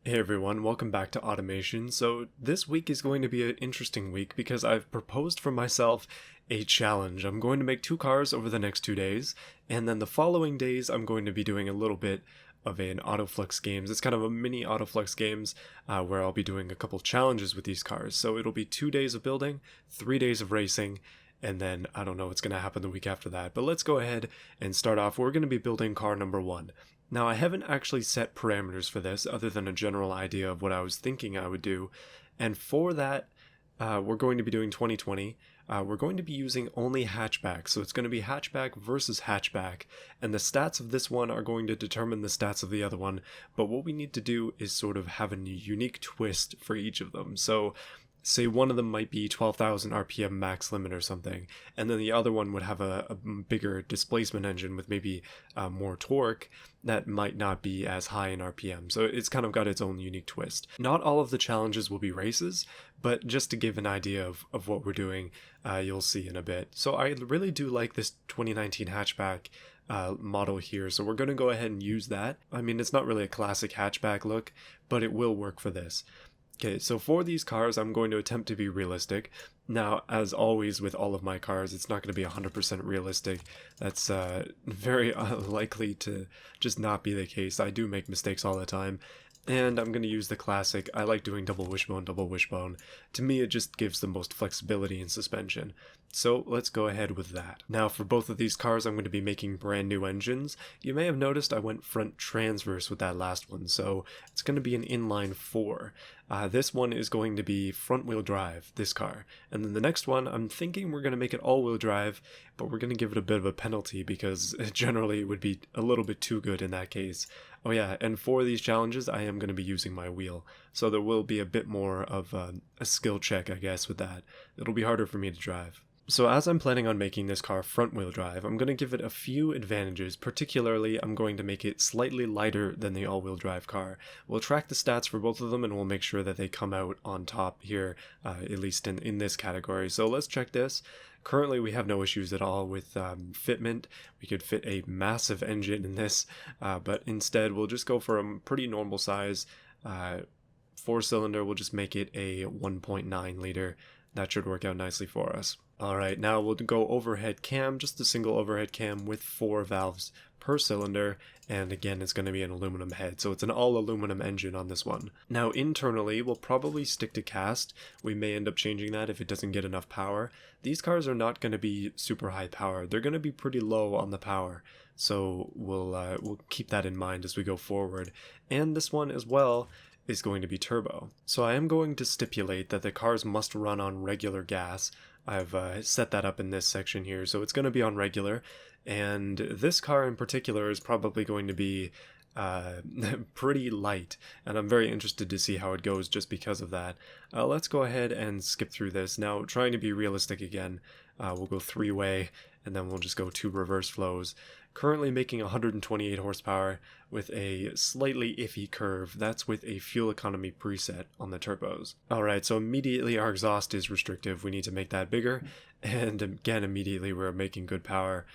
Hey everyone, welcome back to Automation. So this week is going to be an interesting week because I've proposed for myself a challenge. I'm going to make 2 cars over the next 2 days, and then the following days I'm going to be doing a little bit of an AutoFlux Games. It's kind of a mini AutoFlux Games where I'll be doing a couple challenges with these cars. So it'll be 2 days of building, 3 days of racing, and then I don't know what's going to happen the week after that. But let's go ahead and start off. We're going to be building car number 1. Now, I haven't actually set parameters for this other than a general idea of what I was thinking I would do. And for that, we're going to be doing 2020. We're going to be using only hatchback. So it's going to be hatchback versus hatchback. And the stats of this one are going to determine the stats of the other one. But what we need to do is sort of have a unique twist for each of them. So say one of them might be 12,000 RPM max limit or something, and then the other one would have a bigger displacement engine with maybe more torque that might not be as high in RPM. So it's kind of got its own unique twist. Not all of the challenges will be races, but just to give an idea of what we're doing, you'll see in a bit. So I really do like this 2019 hatchback model here, so we're going to go ahead and use that. I mean, it's not really a classic hatchback look, but it will work for this. Okay, so for these cars, I'm going to attempt to be realistic. Now, as always with all of my cars, it's not going to be 100% realistic. That's very likely to just not be the case. I do make mistakes all the time. And I'm going to use the classic. I like doing double wishbone, double wishbone. To me, it just gives the most flexibility in suspension. So let's go ahead with that. Now for both of these cars, I'm going to be making brand new engines. You may have noticed I went front transverse with that last one, so it's going to be an inline 4. This one is going to be front wheel drive, this car. And then the next one, I'm thinking we're going to make it all wheel drive, but we're going to give it a bit of a penalty because generally it would be a little bit too good in that case. Oh yeah, and for these challenges, I am going to be using my wheel. So there will be a bit more of a skill check, I guess, with that. It'll be harder for me to drive. So as I'm planning on making this car front-wheel drive, I'm going to give it a few advantages. Particularly, I'm going to make it slightly lighter than the all-wheel drive car. We'll track the stats for both of them and we'll make sure that they come out on top here, at least in this category. So let's check this. Currently, we have no issues at all with fitment. We could fit a massive engine in this, but instead we'll just go for a pretty normal size 4-cylinder. We'll just make it a 1.9 liter. That should work out nicely for us. Alright, now we'll go overhead cam, just a single overhead cam with 4 valves per cylinder, and again it's going to be an aluminum head, so it's an all aluminum engine on this one. Now internally, we'll probably stick to cast. We may end up changing that if it doesn't get enough power. These cars are not going to be super high power, they're going to be pretty low on the power, so we'll keep that in mind as we go forward. And this one as well is going to be turbo. So I am going to stipulate that the cars must run on regular gas. I've set that up in this section here, so it's going to be on regular, and this car in particular is probably going to be pretty light, and I'm very interested to see how it goes just because of that. Let's go ahead and skip through this. Now, trying to be realistic again, we'll go 3-way, and then we'll just go 2 reverse flows. Currently making 128 horsepower with a slightly iffy curve. That's with a fuel economy preset on the turbos. Alright, so immediately our exhaust is restrictive. We need to make that bigger. And again, immediately we're making good power.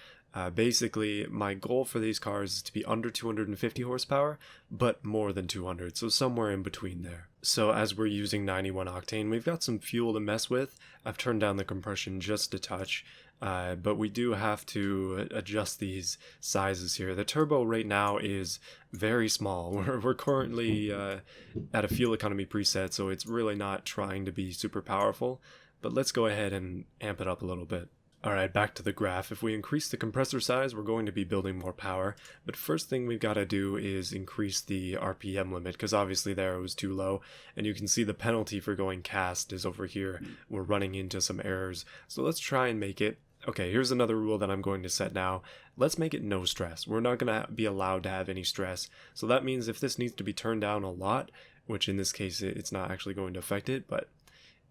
Basically, my goal for these cars is to be under 250 horsepower, but more than 200, so somewhere in between there. So as we're using 91 octane, we've got some fuel to mess with. I've turned down the compression just a touch. But we do have to adjust these sizes here. The turbo right now is very small. We're currently at a fuel economy preset, so it's really not trying to be super powerful. But let's go ahead and amp it up a little bit. Alright, back to the graph. If we increase the compressor size, we're going to be building more power. But first thing we've got to do is increase the RPM limit, because obviously there it was too low. And you can see the penalty for going cast is over here. We're running into some errors. So let's try and make it. Okay, here's another rule that I'm going to set now. Let's make it no stress. We're not going to be allowed to have any stress. So that means if this needs to be turned down a lot, which in this case it's not actually going to affect it, but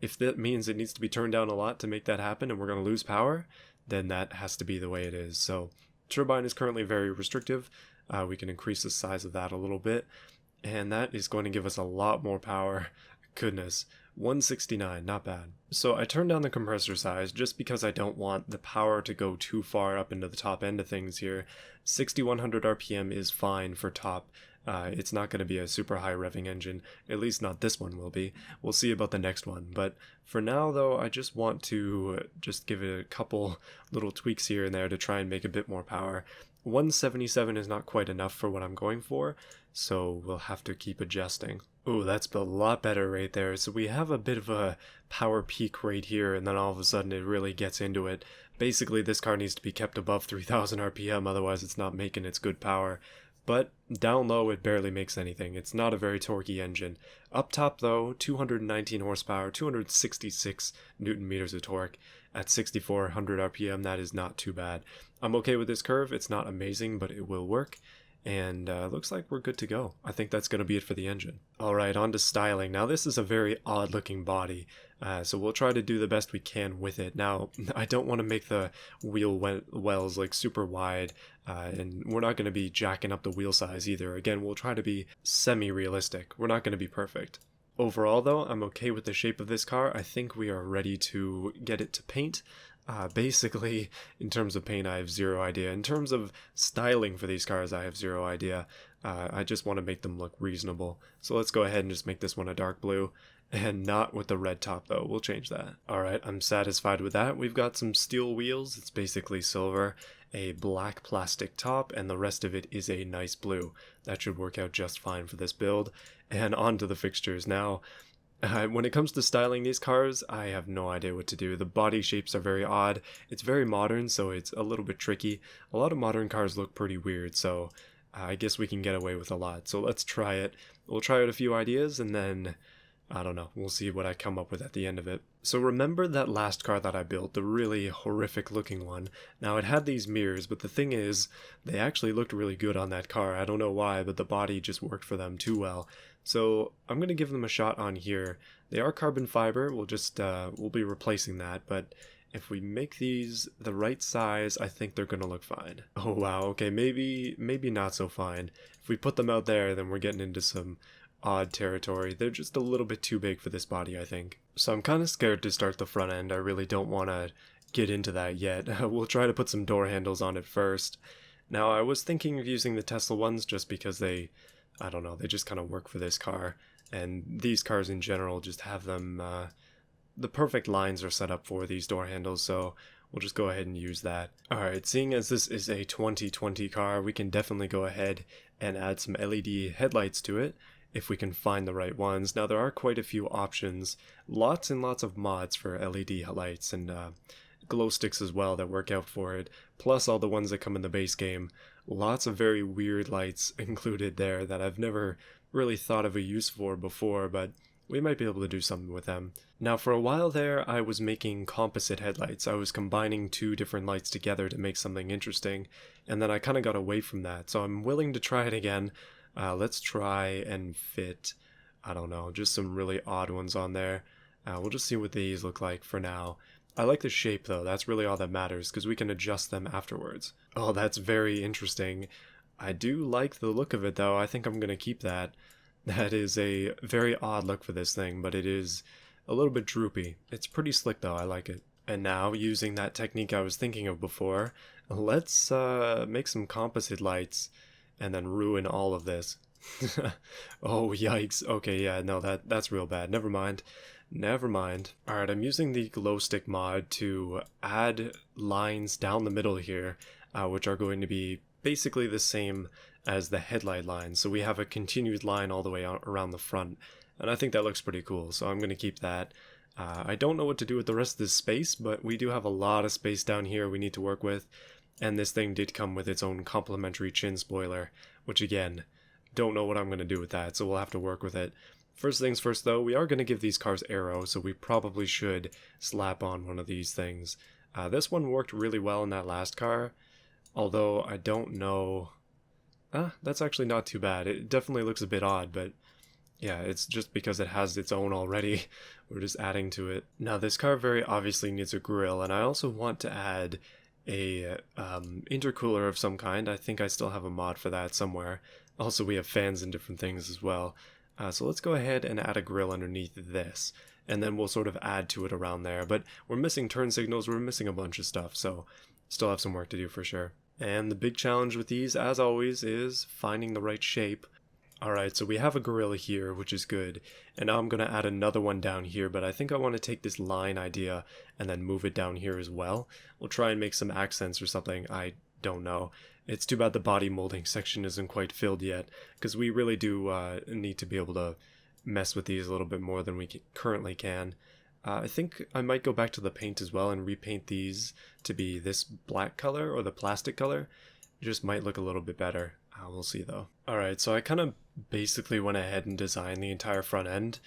if that means it needs to be turned down a lot to make that happen and we're going to lose power, then that has to be the way it is. So turbine is currently very restrictive. We can increase the size of that a little bit, and that is going to give us a lot more power. Goodness, 169, not bad. So I turned down the compressor size just because I don't want the power to go too far up into the top end of things here. 6100 RPM is fine for top. It's not going to be a super high revving engine, at least not this one will be. We'll see about the next one, but for now though, I just want to just give it a couple little tweaks here and there to try and make a bit more power. 177 is not quite enough for what I'm going for, so we'll have to keep adjusting. Ooh, that's a lot better right there. So we have a bit of a power peak right here, and then all of a sudden it really gets into it. Basically, this car needs to be kept above 3000 RPM, otherwise it's not making its good power. But down low, it barely makes anything. It's not a very torquey engine. Up top, though, 219 horsepower, 266 newton meters of torque at 6400 RPM. That is not too bad. I'm okay with this curve. It's not amazing, but it will work. And looks like we're good to go. I think that's going to be it for the engine. Alright, on to styling. Now this is a very odd looking body, so we'll try to do the best we can with it. Now, I don't want to make the wheel wells like super wide, and we're not going to be jacking up the wheel size either. Again, we'll try to be semi-realistic. We're not going to be perfect. Overall though, I'm okay with the shape of this car. I think we are ready to get it to paint. Basically, in terms of paint, I have zero idea. In terms of styling for these cars, I have zero idea. I just want to make them look reasonable. So let's go ahead and just make this one a dark blue. And not with the red top, though. We'll change that. Alright, I'm satisfied with that. We've got some steel wheels. It's basically silver. A black plastic top, and the rest of it is a nice blue. That should work out just fine for this build. And on to the fixtures now. When it comes to styling these cars, I have no idea what to do. The body shapes are very odd. It's very modern, so it's a little bit tricky. A lot of modern cars look pretty weird, so I guess we can get away with a lot. So let's try it. We'll try out a few ideas, and then, I don't know, we'll see what I come up with at the end of it. So remember that last car that I built, the really horrific looking one? Now it had these mirrors, but the thing is, they actually looked really good on that car. I don't know why, but the body just worked for them too well. So I'm going to give them a shot on here. They are carbon fiber, we'll be replacing that, but if we make these the right size, I think they're going to look fine. Oh wow, okay, maybe not so fine. If we put them out there, then we're getting into some odd territory. They're just a little bit too big for this body, I think. So I'm kind of scared to start the front end. I really don't want to get into that yet. We'll try to put some door handles on it first. Now, I was thinking of using the Tesla ones just because they just kind of work for this car, and these cars in general just have them, the perfect lines are set up for these door handles, so we'll just go ahead and use that. Alright, seeing as this is a 2020 car, we can definitely go ahead and add some LED headlights to it, if we can find the right ones. Now there are quite a few options, lots and lots of mods for LED lights, and glow sticks as well that work out for it, plus all the ones that come in the base game. Lots of very weird lights included there that I've never really thought of a use for before, but we might be able to do something with them. Now for a while there, I was making composite headlights. I was combining two different lights together to make something interesting, and then I kind of got away from that, so I'm willing to try it again. Let's try and fit, I don't know, just some really odd ones on there. We'll just see what these look like for now. I like the shape though, that's really all that matters, because we can adjust them afterwards. Oh, that's very interesting. I do like the look of it though, I think I'm going to keep that. That is a very odd look for this thing, but it is a little bit droopy. It's pretty slick though, I like it. And now, using that technique I was thinking of before, let's make some composite lights and then ruin all of this. Oh, yikes. Okay, yeah, no, that's real bad. Never mind. Alright, I'm using the glow stick mod to add lines down the middle here, which are going to be basically the same as the headlight line. So we have a continued line all the way out around the front, and I think that looks pretty cool, so I'm going to keep that. I don't know what to do with the rest of this space, but we do have a lot of space down here we need to work with, and this thing did come with its own complimentary chin spoiler, which again, don't know what I'm going to do with that, so we'll have to work with it. First things first though, we are going to give these cars aero, so we probably should slap on one of these things. This one worked really well in that last car, although I don't know... that's actually not too bad. It definitely looks a bit odd, but yeah, it's just because it has its own already. We're just adding to it. Now this car very obviously needs a grille, and I also want to add a intercooler of some kind. I think I still have a mod for that somewhere. Also, we have fans and different things as well. So let's go ahead and add a grille underneath this, and then we'll sort of add to it around there. But we're missing turn signals, we're missing a bunch of stuff, so still have some work to do for sure. And the big challenge with these, as always, is finding the right shape. Alright, so we have a gorilla here, which is good, and now I'm going to add another one down here, but I think I want to take this line idea and then move it down here as well. We'll try and make some accents or something, I don't know. It's too bad the body molding section isn't quite filled yet, because we really do need to be able to mess with these a little bit more than we currently can. I think I might go back to the paint as well and repaint these to be this black color or the plastic color. It just might look a little bit better. We'll see though. Alright, so I kind of basically went ahead and designed the entire front end.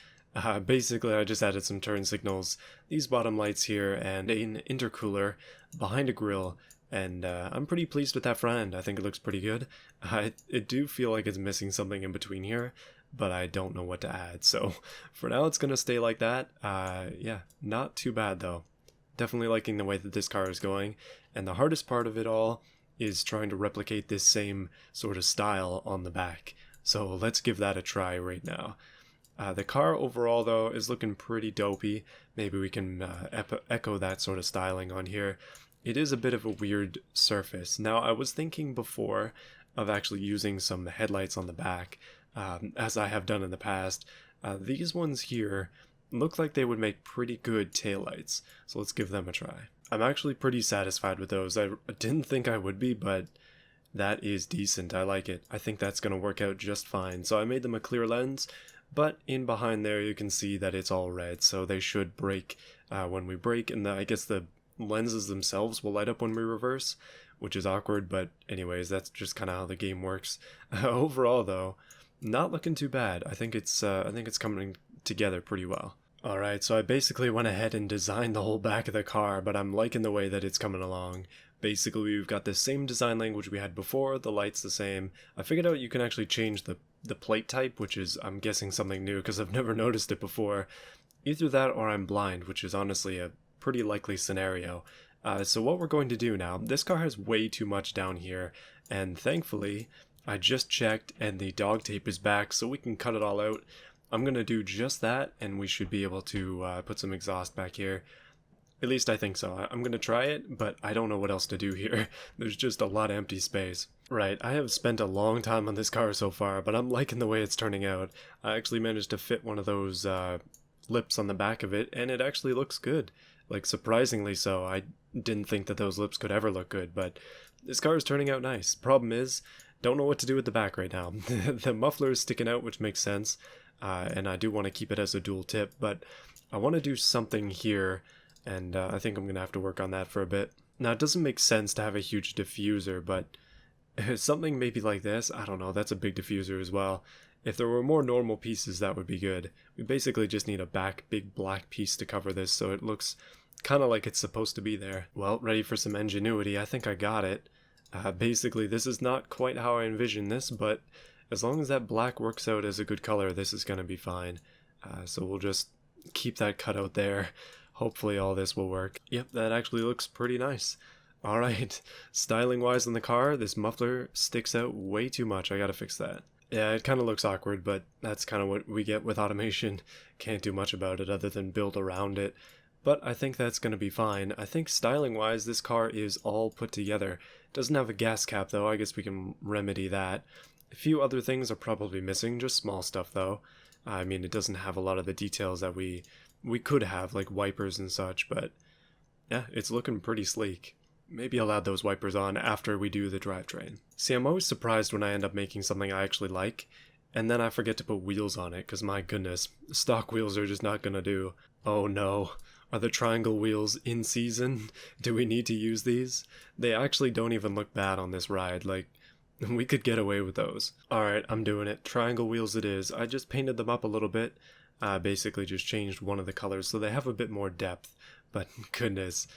Basically I just added some turn signals, these bottom lights here, and an intercooler behind a grill, and I'm pretty pleased with that front end. I think it looks pretty good. I do feel like it's missing something in between here, but I don't know what to add, so for now it's gonna stay like that. Yeah, not too bad though. Definitely liking the way that this car is going, and the hardest part of it all is trying to replicate this same sort of style on the back. So let's give that a try right now. The car overall though is looking pretty dopey. Maybe we can echo that sort of styling on here. It is a bit of a weird surface. Now I was thinking before of actually using some headlights on the back, as I have done in the past. These ones here look like they would make pretty good taillights, so let's give them a try. I'm actually pretty satisfied with those. I didn't think I would be, but that is decent. I like it. I think that's going to work out just fine. So I made them a clear lens, but in behind there you can see that it's all red, so they should break when we brake, and I guess the lenses themselves will light up when we reverse, which is awkward, but anyways, that's just kind of how the game works. Overall though, not looking too bad. I think it's coming together pretty well. Alright, so I basically went ahead and designed the whole back of the car, but I'm liking the way that it's coming along. Basically, we've got the same design language we had before, the light's the same. I figured out you can actually change the plate type, which is, I'm guessing, something new, because I've never noticed it before. Either that or I'm blind, which is honestly a pretty likely scenario. So what we're going to do now, this car has way too much down here, and thankfully, I just checked and the dog tape is back, so we can cut it all out. I'm going to do just that, and we should be able to put some exhaust back here. At least I think so. I'm going to try it, but I don't know what else to do here. There's just a lot of empty space. Right, I have spent a long time on this car so far, but I'm liking the way it's turning out. I actually managed to fit one of those lips on the back of it, and it actually looks good. Like, surprisingly so. I didn't think that those lips could ever look good, but this car is turning out nice. Problem is, don't know what to do with the back right now. The muffler is sticking out, which makes sense. And I do want to keep it as a dual tip, but I want to do something here, and I think I'm going to have to work on that for a bit. Now, it doesn't make sense to have a huge diffuser, but something maybe like this, I don't know, that's a big diffuser as well. If there were more normal pieces, that would be good. We basically just need a big black piece to cover this, so it looks kind of like it's supposed to be there. Well, ready for some ingenuity, I think I got it. Basically, this is not quite how I envisioned this, but as long as that black works out as a good color, this is going to be fine. So we'll just keep that cut out there. Hopefully all this will work. Yep, that actually looks pretty nice. Alright, styling wise on the car, this muffler sticks out way too much. I gotta fix that. Yeah, it kind of looks awkward, but that's kind of what we get with automation. Can't do much about it other than build around it. But I think that's going to be fine. I think styling wise, this car is all put together. It doesn't have a gas cap though, I guess we can remedy that. A few other things are probably missing, just small stuff though. I mean, it doesn't have a lot of the details that we could have, like wipers and such, but yeah, it's looking pretty sleek. Maybe I'll add those wipers on after we do the drivetrain. See, I'm always surprised when I end up making something I actually like, and then I forget to put wheels on it, because my goodness, stock wheels are just not gonna do. Oh no. Are the triangle wheels in season? Do we need to use these? They actually don't even look bad on this ride, like, we could get away with those. Alright, I'm doing it. Triangle wheels it is. I just painted them up a little bit. Basically just changed one of the colors so they have a bit more depth. But goodness,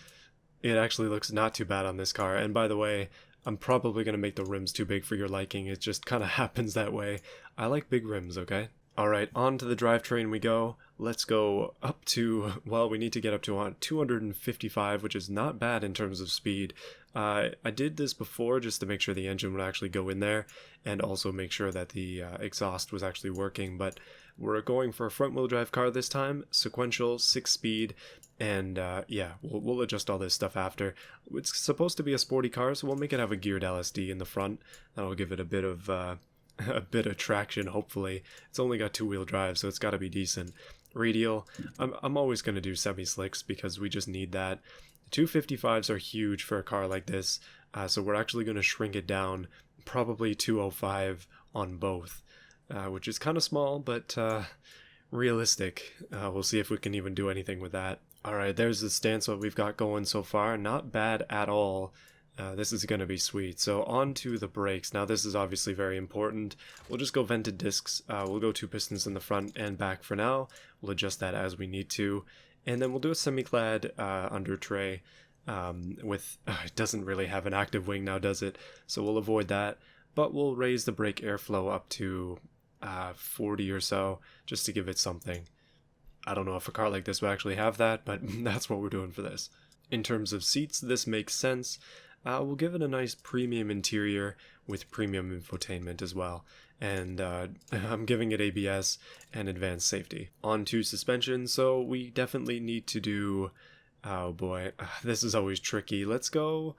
it actually looks not too bad on this car. And by the way, I'm probably going to make the rims too big for your liking. It just kind of happens that way. I like big rims, okay? Alright, on to the drivetrain we go. Let's go up to, well, we need to get up to 255, which is not bad in terms of speed. I did this before just to make sure the engine would actually go in there, and also make sure that the exhaust was actually working, but we're going for a front-wheel drive car this time, sequential, 6-speed, and yeah, we'll adjust all this stuff after. It's supposed to be a sporty car, so we'll make it have a geared LSD in the front. That'll give it a bit of a bit of traction, hopefully. It's only got two-wheel drive, so it's got to be decent. Radial, I'm always going to do semi-slicks because we just need that. 255s are huge for a car like this, so we're actually going to shrink it down, probably 205 on both, which is kind of small, but realistic. We'll see if we can even do anything with that. Alright, there's the stance what we've got going so far. Not bad at all. This is going to be sweet. So on to the brakes. Now this is obviously very important. We'll just go vented discs. We'll go 2 pistons in the front and back for now. We'll adjust that as we need to. And then we'll do a semi-clad under tray with... it doesn't really have an active wing now, does it? So we'll avoid that. But we'll raise the brake airflow up to 40 or so, just to give it something. I don't know if a car like this will actually have that, but that's what we're doing for this. In terms of seats, this makes sense. We'll give it a nice premium interior with premium infotainment as well. And I'm giving it ABS and advanced safety. On to suspension, so we definitely need to do... oh boy, this is always tricky. Let's go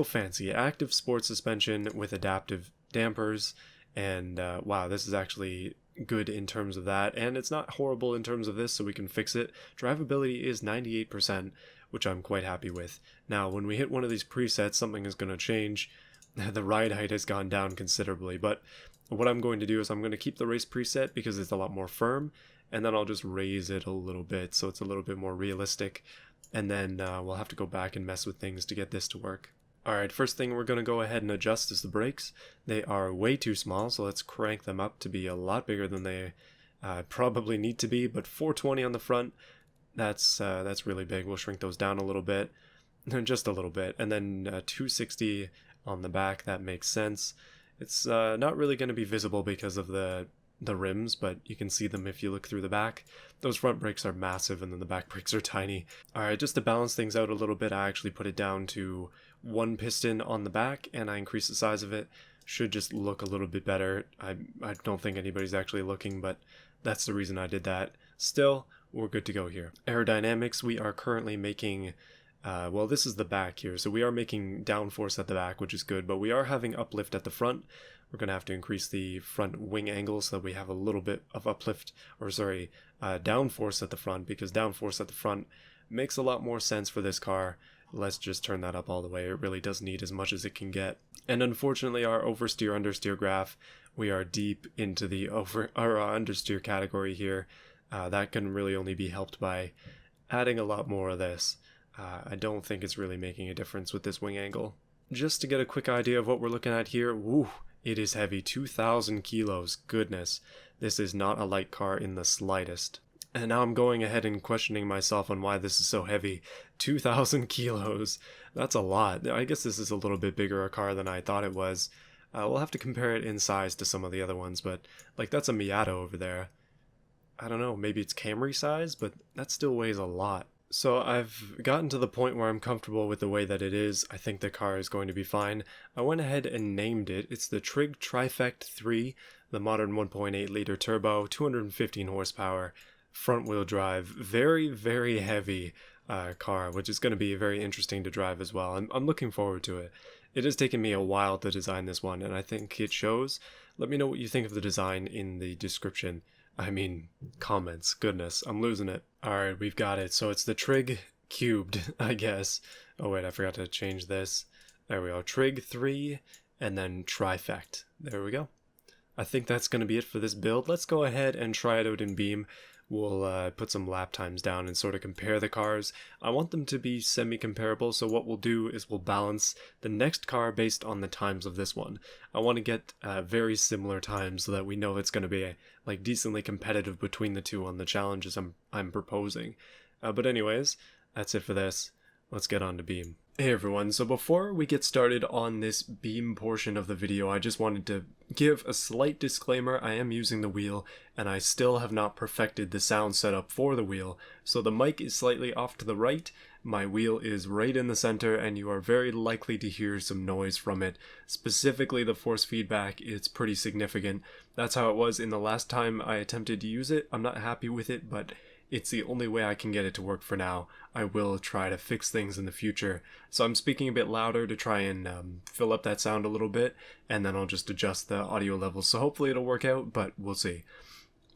fancy. Active sport suspension with adaptive dampers. And wow, this is actually good in terms of that, and it's not horrible in terms of this, so we can fix it. Drivability is 98%, which I'm quite happy with. Now, when we hit one of these presets, something is going to change. The ride height has gone down considerably, but what I'm going to do is I'm going to keep the race preset because it's a lot more firm, and then I'll just raise it a little bit so it's a little bit more realistic, and then we'll have to go back and mess with things to get this to work. Alright, first thing we're going to go ahead and adjust is the brakes. They are way too small, so let's crank them up to be a lot bigger than they probably need to be, but 420 on the front, that's really big. We'll shrink those down a little bit, just a little bit, and then 260 on the back, that makes sense. It's not really going to be visible because of the rims, but you can see them if you look through the back. Those front brakes are massive, and then the back brakes are tiny. Alright, just to balance things out a little bit, I actually put it down to 1 piston on the back, and I increased the size of it. Should just look a little bit better. I don't think anybody's actually looking, but that's the reason I did that. Still, we're good to go here. Aerodynamics, we are currently making... well, this is the back here, so we are making downforce at the back, which is good, but we are having uplift at the front. We're going to have to increase the front wing angle so that we have a little bit of uplift, or sorry, downforce at the front, because downforce at the front makes a lot more sense for this car. Let's just turn that up all the way. It really does need as much as it can get. And unfortunately, our oversteer understeer graph, we are deep into the understeer category here. That can really only be helped by adding a lot more of this. I don't think it's really making a difference with this wing angle. Just to get a quick idea of what we're looking at here, woo, it is heavy, 2,000 kilos, goodness. This is not a light car in the slightest. And now I'm going ahead and questioning myself on why this is so heavy. 2,000 kilos, that's a lot. I guess this is a little bit bigger a car than I thought it was. We'll have to compare it in size to some of the other ones, but like that's a Miata over there. I don't know, maybe it's Camry size, but that still weighs a lot. So I've gotten to the point where I'm comfortable with the way that it is. I think the car is going to be fine. I went ahead and named it. It's the Trig Trifect 3, the modern 1.8 liter turbo, 215 horsepower, front wheel drive, very, very heavy car, which is going to be very interesting to drive as well. I'm looking forward to it. It has taken me a while to design this one, and I think it shows. Let me know what you think of the design in the description. I mean, comments. Goodness, I'm losing it. Alright, we've got it. So it's the Trig Cubed, I guess. Oh wait, I forgot to change this. There we go. Trig 3, and then Trifect. There we go. I think that's going to be it for this build. Let's go ahead and try it out in Beam. We'll put some lap times down and sort of compare the cars. I want them to be semi-comparable, so what we'll do is we'll balance the next car based on the times of this one. I want to get very similar times so that we know it's going to be like decently competitive between the two on the challenges I'm proposing. But anyways, that's it for this. Let's get on to Beam. Hey everyone, so before we get started on this Beam portion of the video, I just wanted to give a slight disclaimer. I am using the wheel, and I still have not perfected the sound setup for the wheel, so the mic is slightly off to the right, my wheel is right in the center, and you are very likely to hear some noise from it. Specifically the force feedback, it's pretty significant. That's how it was in the last time I attempted to use it. I'm not happy with it, but it's the only way I can get it to work for now. I will try to fix things in the future. So I'm speaking a bit louder to try and fill up that sound a little bit, and then I'll just adjust the audio levels. So hopefully it'll work out, but we'll see.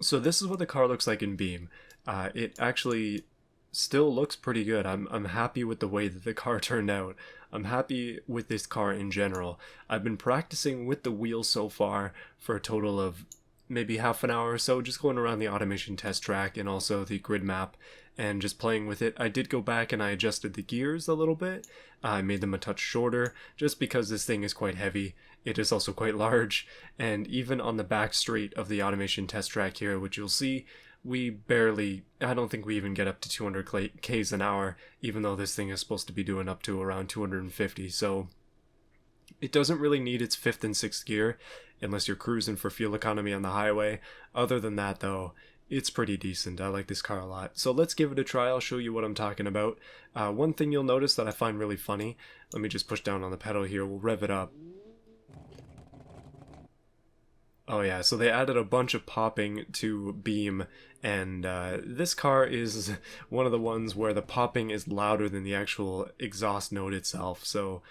So this is what the car looks like in Beam. It actually still looks pretty good. I'm happy with the way that the car turned out. I'm happy with this car in general. I've been practicing with the wheels so far for a total of maybe half an hour or so, just going around the automation test track and also the grid map and just playing with it. I did go back and I adjusted the gears a little bit. I made them a touch shorter just because this thing is quite heavy. It is also quite large, and even on the back straight of the automation test track here, which you'll see, I don't think we even get up to 200 k's an hour, even though this thing is supposed to be doing up to around 250. So it doesn't really need its 5th and 6th gear unless you're cruising for fuel economy on the highway. Other than that though, it's pretty decent. I like this car a lot. So let's give it a try. I'll show you what I'm talking about. One thing you'll notice that I find really funny, let me just push down on the pedal here, we'll rev it up. Oh yeah, so they added a bunch of popping to Beam, and this car is one of the ones where the popping is louder than the actual exhaust note itself, so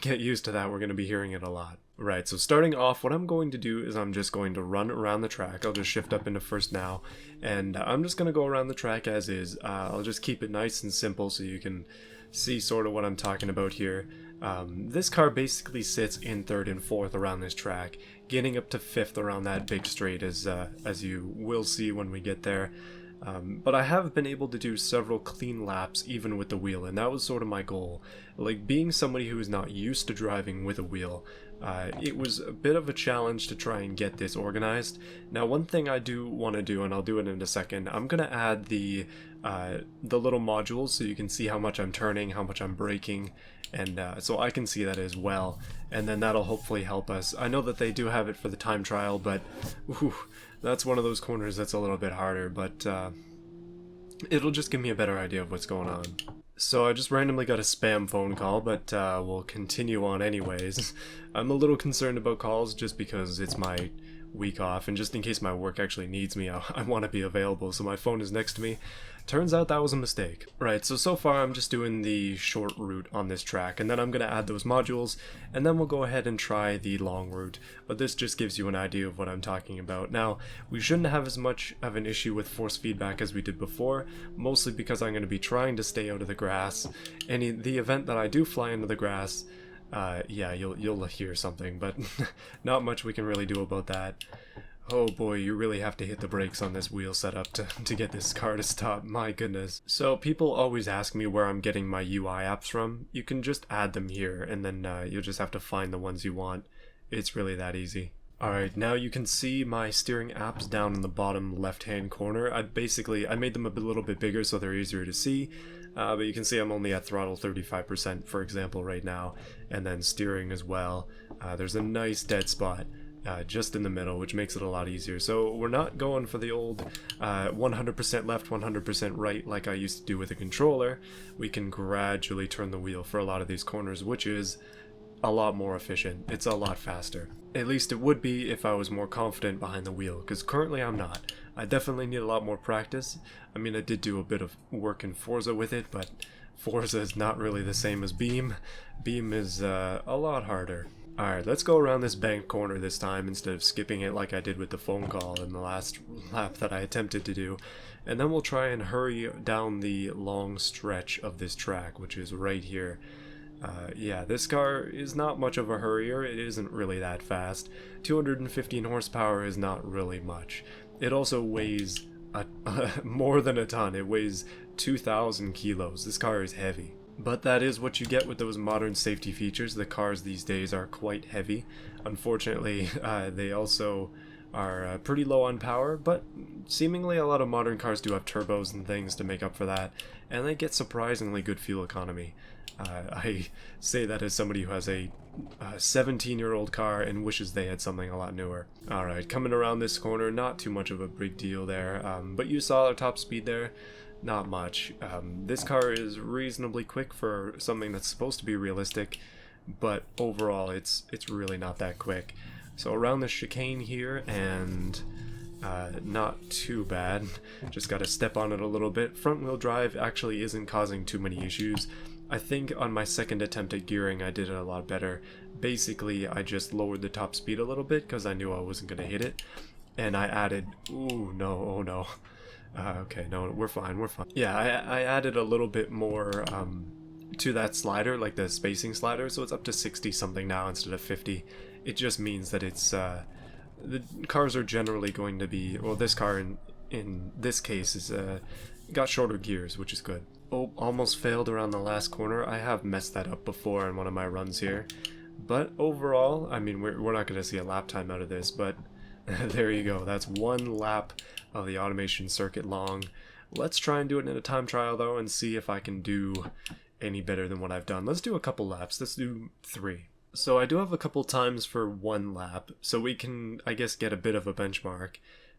get used to that, we're going to be hearing it a lot. Right, so starting off, what I'm going to do is I'm just going to run around the track. I'll just shift up into first now, and I'm just going to go around the track as is. I'll just keep it nice and simple so you can see sort of what I'm talking about here. This car basically sits in 3rd and 4th around this track, getting up to 5th around that big straight as you will see when we get there. But I have been able to do several clean laps even with the wheel, and that was sort of my goal. Like, being somebody who is not used to driving with a wheel, it was a bit of a challenge to try and get this organized. Now, one thing I do want to do, and I'll do it in a second, I'm going to add the little modules so you can see how much I'm turning, how much I'm braking, and so I can see that as well, and then that'll hopefully help us. I know that they do have it for the time trial, but that's one of those corners that's a little bit harder, but it'll just give me a better idea of what's going on. So I just randomly got a spam phone call, but we'll continue on anyways. I'm a little concerned about calls just because it's my week off, and just in case my work actually needs me, I want to be available, so my phone is next to me. Turns out that was a mistake. Right, so far I'm just doing the short route on this track, and then I'm going to add those modules, and then we'll go ahead and try the long route, but this just gives you an idea of what I'm talking about. Now, we shouldn't have as much of an issue with force feedback as we did before, mostly because I'm going to be trying to stay out of the grass. In the event that I do fly into the grass, yeah, you'll hear something, but not much we can really do about that. Oh boy, you really have to hit the brakes on this wheel setup to get this car to stop, my goodness. So people always ask me where I'm getting my UI apps from. You can just add them here, and then you'll just have to find the ones you want. It's really that easy. Alright, now you can see my steering apps down in the bottom left-hand corner. I made them a little bit bigger so they're easier to see. But you can see I'm only at throttle 35%, for example, right now. And then steering as well. There's a nice dead spot just in the middle, which makes it a lot easier. So we're not going for the old 100% left, 100% right like I used to do with a controller. We can gradually turn the wheel for a lot of these corners, which is a lot more efficient. It's a lot faster. At least it would be if I was more confident behind the wheel, because currently I'm not. I definitely need a lot more practice. I mean, I did do a bit of work in Forza with it, but Forza is not really the same as Beam. Beam is a lot harder. Alright, let's go around this bank corner this time instead of skipping it like I did with the phone call in the last lap that I attempted to do. And then we'll try and hurry down the long stretch of this track, which is right here. Yeah, this car is not much of a hurrier. It isn't really that fast. 215 horsepower is not really much. It also weighs more than a ton. It weighs 2,000 kilos. This car is heavy. But that is what you get with those modern safety features. The cars these days are quite heavy. Unfortunately, they also are pretty low on power, but seemingly a lot of modern cars do have turbos and things to make up for that, and they get surprisingly good fuel economy. I say that as somebody who has a 17-year-old car and wishes they had something a lot newer. Alright, coming around this corner, not too much of a big deal there, but you saw our top speed there. Not much. This car is reasonably quick for something that's supposed to be realistic, but overall it's really not that quick. So around the chicane here, and Not too bad. Just gotta step on it a little bit. Front wheel drive actually isn't causing too many issues. I think on my second attempt at gearing I did it a lot better. Basically I just lowered the top speed a little bit because I knew I wasn't gonna hit it. And I added, ooh no, oh no. Okay, no, we're fine, we're fine. Yeah, I added a little bit more to that slider, like the spacing slider, so it's up to 60 something now instead of 50. It just means that it's the cars are generally going to be, well, this car in this case is got shorter gears, which is good. Oh, almost failed around the last corner. I have messed that up before in one of my runs here, but overall, I mean, we're not going to see a lap time out of this, but there you go. That's one lap of the automation circuit long. Let's try and do it in a time trial though and see if I can do any better than what I've done. Let's do a couple laps. Let's do 3. So I do have a couple times for 1 lap, so we can, I guess, get a bit of a benchmark.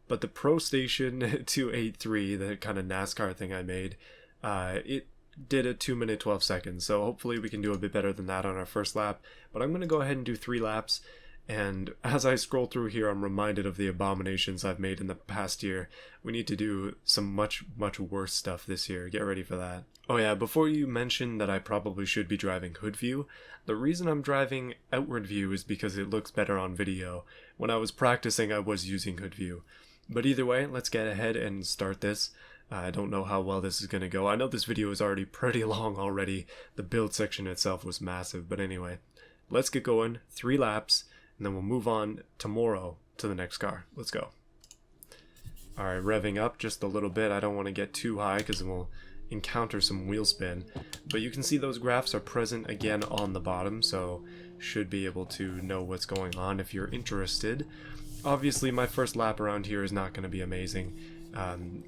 But the Pro Station 283, the kind of NASCAR thing I made, it did a 2 minute 12 seconds, so hopefully we can do a bit better than that on our first lap. But I'm going to go ahead and do 3 laps, and as I scroll through here, I'm reminded of the abominations I've made in the past year. We need to do some much worse stuff this year. Get ready for that. Oh yeah, before you mention that I probably should be driving hood view, the reason I'm driving outward view is because it looks better on video. When I was practicing, I was using hood view. But either way, let's get ahead and start this. I don't know how well this is going to go. I know this video is already pretty long already. The build section itself was massive, but anyway. Let's get going. 3 laps. And then we'll move on tomorrow to the next car. Let's go. Alright, revving up just a little bit. I don't want to get too high because we'll encounter some wheel spin. But you can see those graphs are present again on the bottom, so should be able to know what's going on if you're interested. Obviously, my first lap around here is not going to be amazing.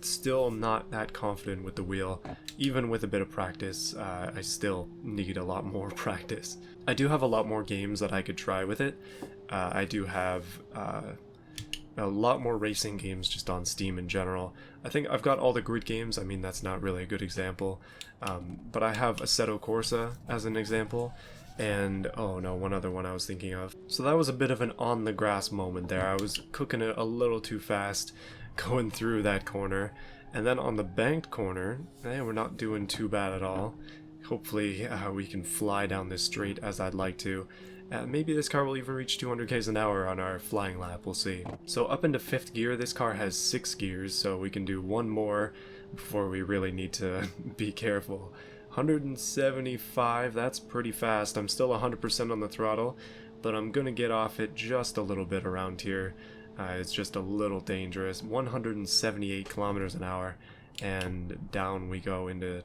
Still not that confident with the wheel. Even with a bit of practice, I still need a lot more practice. I do have a lot more games that I could try with it. I do have a lot more racing games just on Steam in general. I think I've got all the grid games. I mean, that's not really a good example. But I have Assetto Corsa as an example. And, oh no, one other one I was thinking of. So that was a bit of an on the grass moment there. I was cooking it a little too fast going through that corner. And then on the banked corner, we're not doing too bad at all. Hopefully we can fly down this straight as I'd like to. Maybe this car will even reach 200 km an hour on our flying lap, we'll see. So up into 5th gear, this car has 6 gears, so we can do 1 more before we really need to be careful. 175, that's pretty fast. I'm still 100% on the throttle, but I'm gonna get off it just a little bit around here. It's just a little dangerous. 178 kilometers an hour, and down we go into,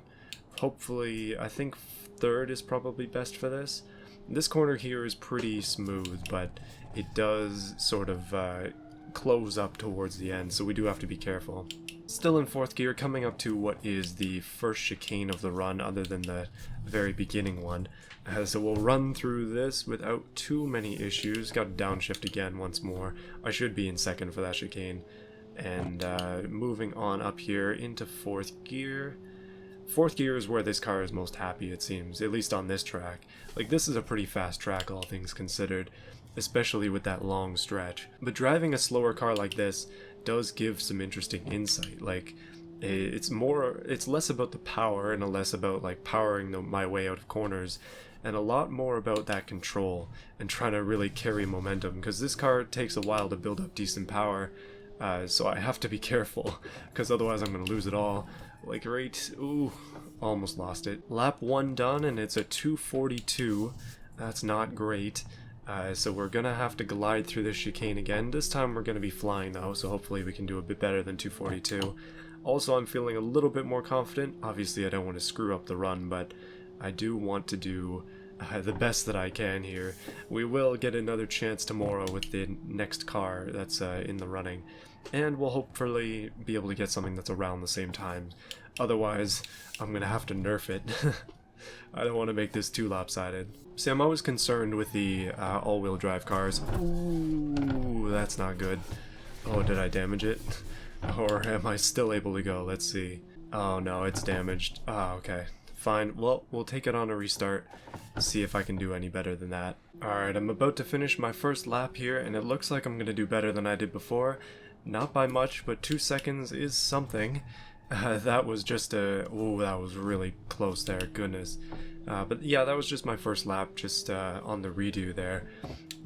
hopefully, I think 3rd is probably best for this. This corner here is pretty smooth, but it does sort of close up towards the end, so we do have to be careful. Still in 4th gear, coming up to what is the first chicane of the run, other than the very beginning one. So we'll run through this without too many issues. Got to downshift again once more. I should be in 2nd for that chicane. And moving on up here into 4th gear. 4th gear is where this car is most happy, it seems, at least on this track. Like, this is a pretty fast track, all things considered, especially with that long stretch. But driving a slower car like this does give some interesting insight. Like, it's less about the power and less about like powering my way out of corners, and a lot more about that control and trying to really carry momentum, because this car takes a while to build up decent power. So I have to be careful, because otherwise I'm going to lose it all. Like ooh, almost lost it. Lap 1 done, and it's a 242. That's not great. So we're going to have to glide through this chicane again. This time we're going to be flying though, so hopefully we can do a bit better than 242. Also, I'm feeling a little bit more confident. Obviously I don't want to screw up the run, but I do want to do the best that I can here. We will get another chance tomorrow with the next car that's in the running, and we'll hopefully be able to get something that's around the same time. Otherwise, I'm gonna have to nerf it. I don't want to make this too lopsided. See, I'm always concerned with the all-wheel drive cars. Ooh, that's not good. Oh, did I damage it? Or am I still able to go? Let's see. Oh no, it's damaged. Oh, okay. Fine, well, we'll take it on a restart, see if I can do any better than that. Alright, I'm about to finish my first lap here, and it looks like I'm going to do better than I did before. Not by much, but 2 seconds is something. That was just that was really close there, goodness. But yeah, that was just my first lap, just on the redo there.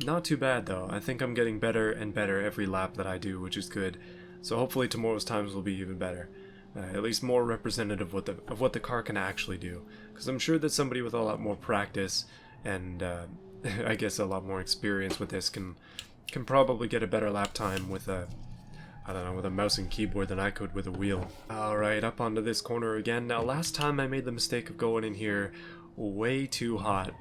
Not too bad though. I think I'm getting better and better every lap that I do, which is good. So hopefully tomorrow's times will be even better. At least more representative of what the car can actually do. Because I'm sure that somebody with a lot more practice and I guess a lot more experience with this can probably get a better lap time with a, I don't know, with a mouse and keyboard than I could with a wheel. Alright, up onto this corner again. Now last time I made the mistake of going in here way too hot.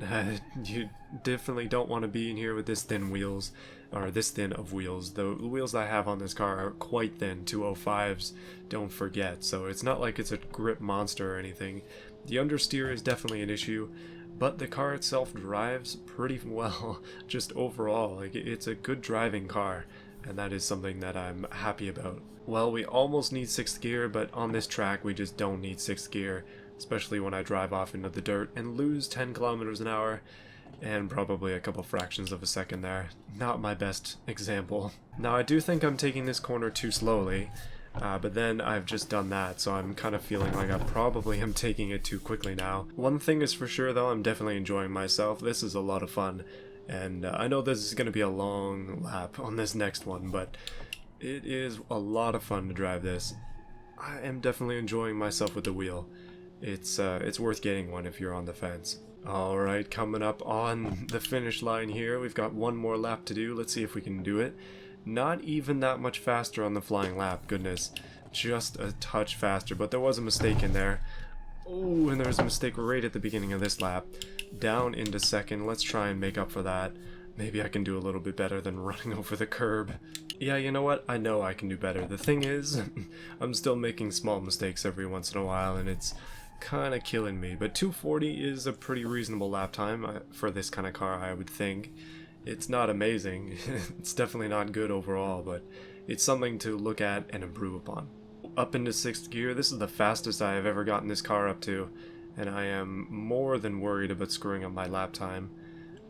You definitely don't want to be in here with this thin wheels, or this thin of wheels. The wheels I have on this car are quite thin, 205s, don't forget, so it's not like it's a grip monster or anything. The understeer is definitely an issue, but the car itself drives pretty well, just overall. Like, it's a good driving car, and that is something that I'm happy about. Well, we almost need 6th gear, but on this track we just don't need 6th gear, especially when I drive off into the dirt and lose 10 kilometers an hour, and probably a couple fractions of a second there. Not my best example. Now I do think I'm taking this corner too slowly, but then I've just done that, so I'm kind of feeling like I probably am taking it too quickly now. One thing is for sure though, I'm definitely enjoying myself. This is a lot of fun, and I know this is going to be a long lap on this next one, but it is a lot of fun to drive this. I am definitely enjoying myself with the wheel. It's worth getting one if you're on the fence. Alright, coming up on the finish line here, we've got one more lap to do. Let's see if we can do it. Not even that much faster on the flying lap, goodness. Just a touch faster, but there was a mistake in there. Oh, and there was a mistake right at the beginning of this lap. Down into second, let's try and make up for that. Maybe I can do a little bit better than running over the curb. Yeah, you know what? I know I can do better. The thing is, I'm still making small mistakes every once in a while, and it's kind of killing me. But 240 is a pretty reasonable lap time for this kind of car, I would think. It's not amazing. It's definitely not good overall, but it's something to look at and improve upon. Up into 6th gear, this is the fastest I have ever gotten this car up to, and I am more than worried about screwing up my lap time.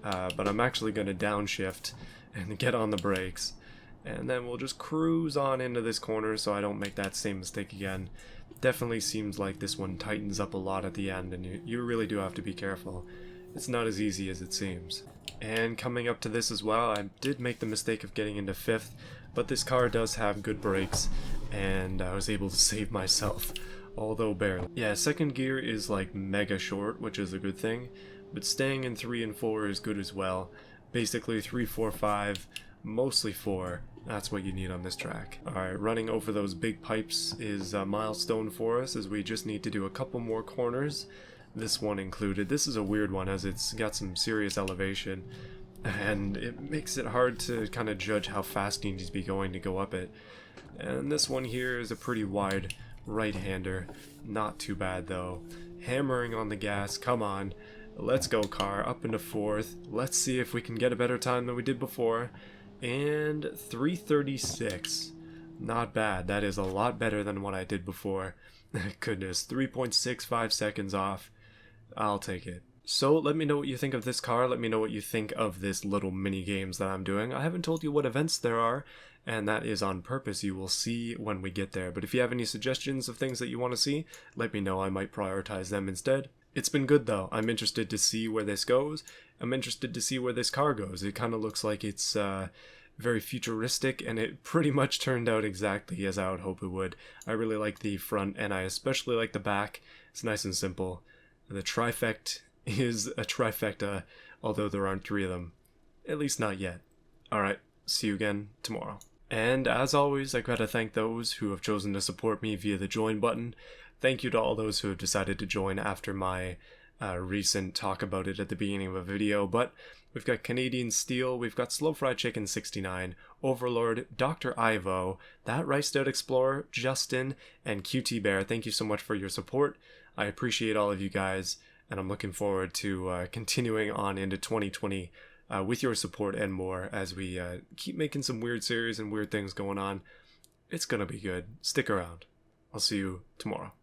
But I'm actually going to downshift and get on the brakes, and then we'll just cruise on into this corner so I don't make that same mistake again. Definitely seems like this one tightens up a lot at the end, and you really do have to be careful. It's not as easy as it seems. And coming up to this as well, I did make the mistake of getting into 5th, but this car does have good brakes, and I was able to save myself, although barely. Yeah, 2nd gear is like mega short, which is a good thing, but staying in 3 and 4 is good as well. Basically 3, 4, 5, mostly 4. That's what you need on this track. Alright, running over those big pipes is a milestone for us, as we just need to do a couple more corners. This one included. This is a weird one as it's got some serious elevation, and it makes it hard to kind of judge how fast you need to be going to go up it. And this one here is a pretty wide right-hander. Not too bad though. Hammering on the gas, come on. Let's go, car, up into 4th. Let's see if we can get a better time than we did before. And 3:36. Not bad. That is a lot better than what I did before. Goodness, 3.65 seconds off. I'll take it. So let me know what you think of this car. Let me know what you think of this little mini games that I'm doing. I haven't told you what events there are, and that is on purpose. You will see when we get there. But if you have any suggestions of things that you want to see, let me know. I might prioritize them instead. It's been good though. I'm interested to see where this goes. I'm interested to see where this car goes. It kind of looks like it's very futuristic, and it pretty much turned out exactly as I would hope it would. I really like the front, and I especially like the back. It's nice and simple. The trifect is a trifecta, although there aren't 3 of them. At least not yet. Alright, see you again tomorrow. And as always, I gotta thank those who have chosen to support me via the join button. Thank you to all those who have decided to join after my recent talk about it at the beginning of a video. But we've got Canadian Steel, we've got Slow Fried Chicken 69, Overlord, Dr. Ivo, That Riced Out Explorer, Justin, and QT Bear. Thank you so much for your support. I appreciate all of you guys, and I'm looking forward to continuing on into 2020 with your support and more as we keep making some weird series and weird things going on. It's gonna be good. Stick around. I'll see you tomorrow.